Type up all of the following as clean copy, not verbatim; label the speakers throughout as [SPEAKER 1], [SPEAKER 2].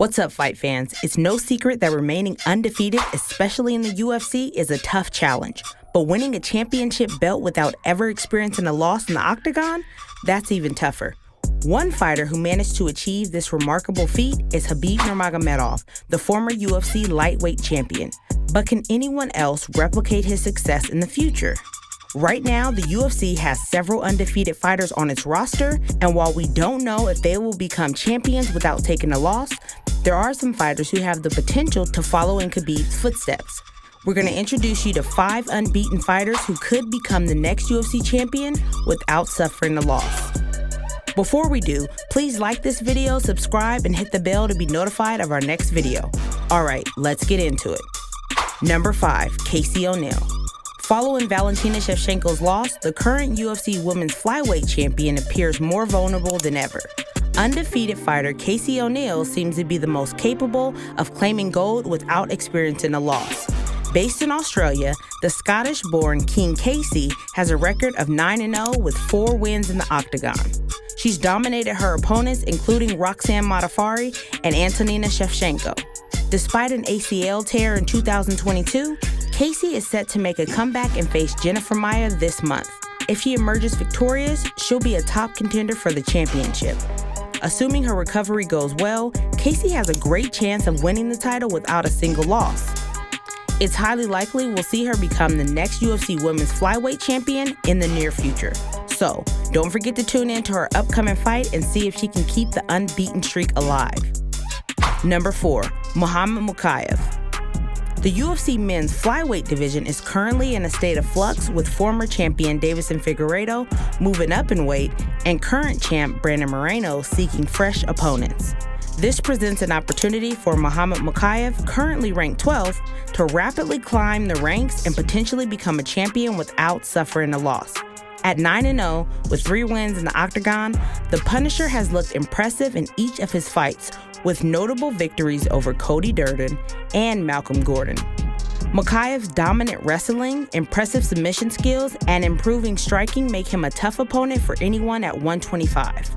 [SPEAKER 1] What's up, fight fans? It's no secret that remaining undefeated, especially in the UFC, is a tough challenge. But winning a championship belt without ever experiencing a loss in the octagon? That's even tougher. One fighter who managed to achieve this remarkable feat is Khabib Nurmagomedov, the former UFC lightweight champion. But can anyone else replicate his success in the future? Right now, the UFC has several undefeated fighters on its roster, and while we don't know if they will become champions without taking a loss, there are some fighters who have the potential to follow in Khabib's footsteps. We're going to introduce you to 5 unbeaten fighters who could become the next UFC champion without suffering a loss. Before we do, please like this video, subscribe, and hit the bell to be notified of our next video. All right, let's get into it. Number 5, Casey O'Neill. Following Valentina Shevchenko's loss, the current UFC Women's Flyweight Champion appears more vulnerable than ever. Undefeated fighter Casey O'Neill seems to be the most capable of claiming gold without experiencing a loss. Based in Australia, the Scottish-born King Casey has a record of 9-0 with 4 wins in the octagon. She's dominated her opponents, including Roxanne Modafferi and Antonina Shevchenko. Despite an ACL tear in 2022, Casey is set to make a comeback and face Jennifer Maia this month. If she emerges victorious, she'll be a top contender for the championship. Assuming her recovery goes well, Casey has a great chance of winning the title without a single loss. It's highly likely we'll see her become the next UFC Women's Flyweight Champion in the near future. So, don't forget to tune in to her upcoming fight and see if she can keep the unbeaten streak alive. Number 4, Muhammad Mokaev. The UFC men's flyweight division is currently in a state of flux, with former champion Deiveson Figueiredo moving up in weight and current champ Brandon Moreno seeking fresh opponents. This presents an opportunity for Muhammad Mokaev, currently ranked 12th, to rapidly climb the ranks and potentially become a champion without suffering a loss. At 9-0, with 3 wins in the octagon, the Punisher has looked impressive in each of his fights, with notable victories over Cody Durden and Malcolm Gordon. Mokaev's dominant wrestling, impressive submission skills, and improving striking make him a tough opponent for anyone at 125.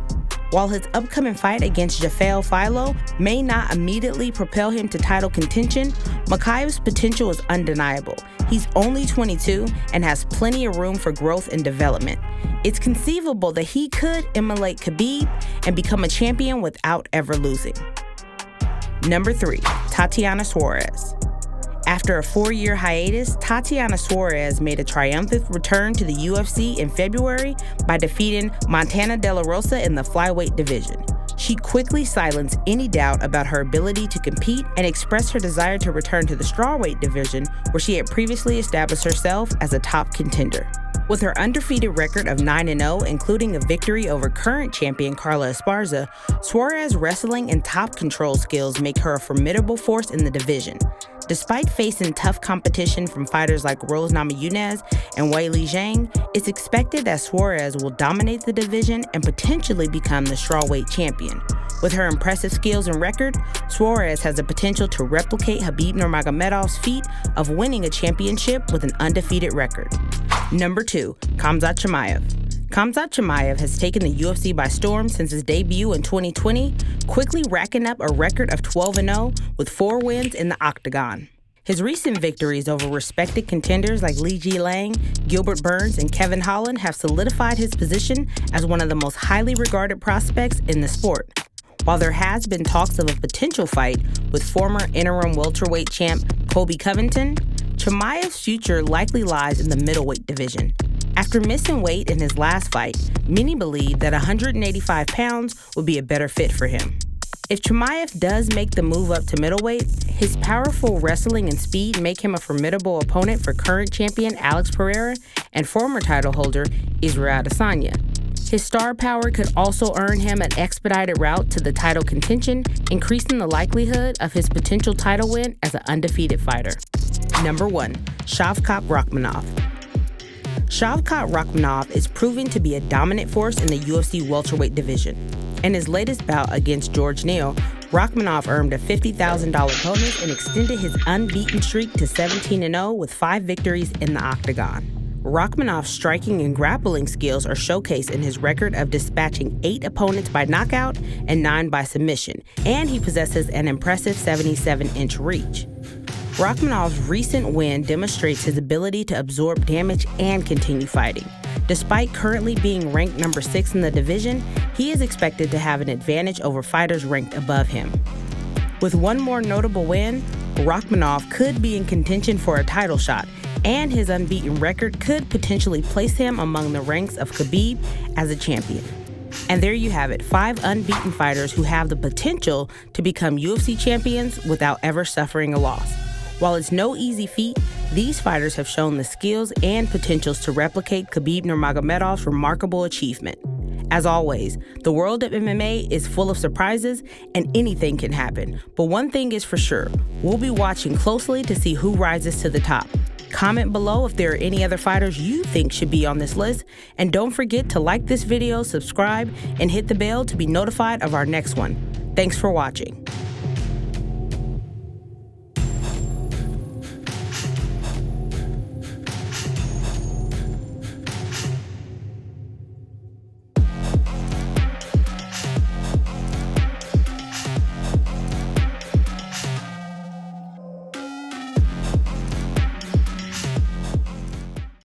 [SPEAKER 1] While his upcoming fight against Rafael Filo may not immediately propel him to title contention, Mokaev's potential is undeniable. He's only 22 and has plenty of room for growth and development. It's conceivable that he could emulate Khabib and become a champion without ever losing. Number 3, Tatiana Suarez. After a 4-year hiatus, Tatiana Suarez made a triumphant return to the UFC in February by defeating Montana De La Rosa in the flyweight division. She quickly silenced any doubt about her ability to compete and expressed her desire to return to the strawweight division, where she had previously established herself as a top contender. With her undefeated record of 9-0, including a victory over current champion Carla Esparza, Suarez's wrestling and top control skills make her a formidable force in the division. Despite facing tough competition from fighters like Rose Namajunas and Weili Zhang, it's expected that Suarez will dominate the division and potentially become the strawweight champion. With her impressive skills and record, Suarez has the potential to replicate Khabib Nurmagomedov's feat of winning a championship with an undefeated record. Number 2, Khamzat Chimaev. Khamzat Chimaev has taken the UFC by storm since his debut in 2020, quickly racking up a record of 12-0 with 4 wins in the octagon. His recent victories over respected contenders like Li Ji-Lang, Gilbert Burns, and Kevin Holland have solidified his position as one of the most highly regarded prospects in the sport. While there has been talks of a potential fight with former interim welterweight champ Colby Covington, Chimaev's future likely lies in the middleweight division. After missing weight in his last fight, many believe that 185 pounds would be a better fit for him. If Chimaev does make the move up to middleweight, his powerful wrestling and speed make him a formidable opponent for current champion Alex Pereira and former title holder Israel Adesanya. His star power could also earn him an expedited route to the title contention, increasing the likelihood of his potential title win as an undefeated fighter. Number 1, Shavkat Rakhmonov. Shavkat Rakhmonov is proving to be a dominant force in the UFC welterweight division. In his latest bout against George Neal, Rakhmonov earned a $50,000 bonus and extended his unbeaten streak to 17-0 with 5 victories in the octagon. Rachmanov's striking and grappling skills are showcased in his record of dispatching 8 opponents by knockout and 9 by submission, and he possesses an impressive 77-inch reach. Rachmanov's recent win demonstrates his ability to absorb damage and continue fighting. Despite currently being ranked number 6 in the division, he is expected to have an advantage over fighters ranked above him. With one more notable win, Rachmanov could be in contention for a title shot, and his unbeaten record could potentially place him among the ranks of Khabib as a champion. And there you have it, 5 unbeaten fighters who have the potential to become UFC champions without ever suffering a loss. While it's no easy feat, these fighters have shown the skills and potentials to replicate Khabib Nurmagomedov's remarkable achievement. As always, the world of MMA is full of surprises and anything can happen. But one thing is for sure, we'll be watching closely to see who rises to the top. Comment below if there are any other fighters you think should be on this list. And don't forget to like this video, subscribe, and hit the bell to be notified of our next one. Thanks for watching.